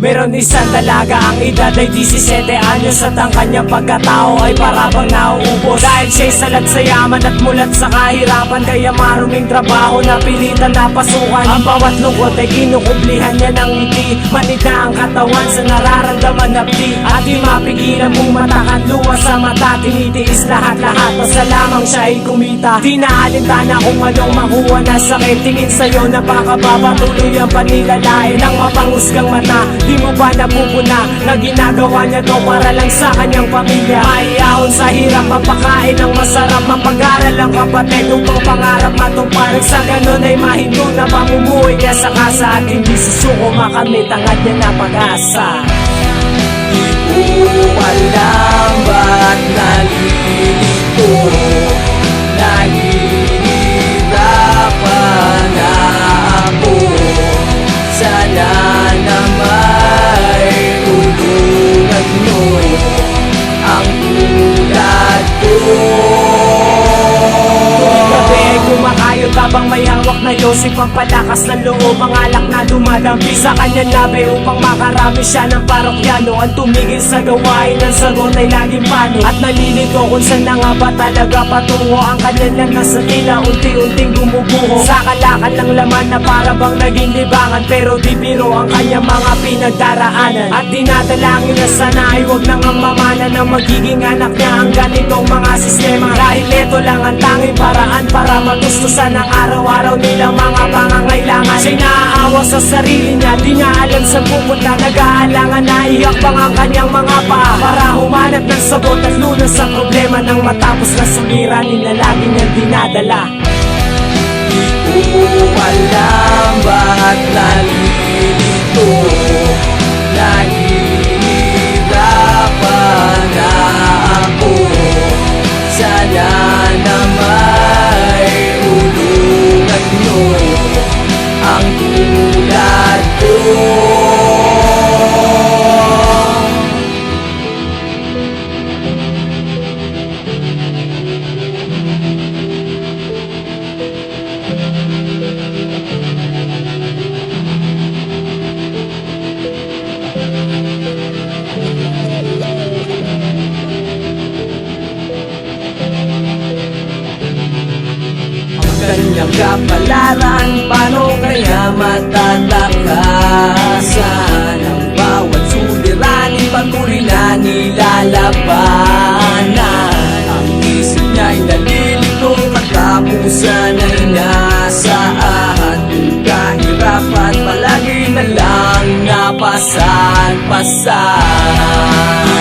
Meron isang dalaga, ang edad ay 17 anyos at ang kanyang pagkatao ay parabang nauubos. Dahil siya'y salat sa yaman at mulat sa kahirapan, kaya maruming trabaho na pilitan na pasukan. Ang bawat lungkot ay kinukublihan niya ng ngiti, manid na ang katawan sa nararamdaman na pti. At di mapigilan mong matakan luwa sa mata, tinitiis lahat-lahat basta lamang siya ay kumita. Di naalintana kung anong makuha na sakit, tingin sa'yo napakababa, tuloy ang panilalain ng mapangusgang mata. Di mo ba napupuna na ginagawa niya to para lang sa kanyang pamilya? Maiahon sa hirap, mapakain ng masarap, mapag-aral ang kapatid upang pangarap matupad. Sa ganon ay mahinto na pamumuhay niya sa kasa at hindi susuko makamit ang kanya na pag-asa. Di ko alam ba't nalilito, nahihirapan na ako. Sana na may tulungan mo ang tulad ko. Kumakayod habang may hawak na Yosip, ang palakas ng loob, ang alak na dumadampi sa kanyang labi upang makarami siya ng parokyano. Ang tumigil sa gawain ng sagot ay laging pano, at nalilito kung saan na nga ba talaga patungo ang kanyang landas sa tila unti-unting gumubuho. Sa kalakan ng laman na para bang naging libangan, pero di biro ang kanyang mga pinagdaraanan. At dinadalangin na sana ay huwag nang ang mamana ng magiging anak niya ang ganitong mga sistema, dahil ito lang ang tanging paraan para matustusan ang araw-araw nilang mga pangangailangan. Siya'y naaawa sa sarili niya, di niya alam sa pupunta, nag-aalangan na iakbang ang kanyang mga paa para humanap ng sagot at lunas sa problema ng matapos na suliranin na lagi niyang dinadala. Di ko alam ba't nalilito, nahihirapan na ako. Sana na may tulungan mo ang tulad ko. Kanyang kapalaran, paano kaya matatakasan ang bawat suliranin, patuloy na nilalabanan. Ang isip niya'y nalilito, katapusan ay nasaan. Kahirapan palagi na lang napasan-pasan.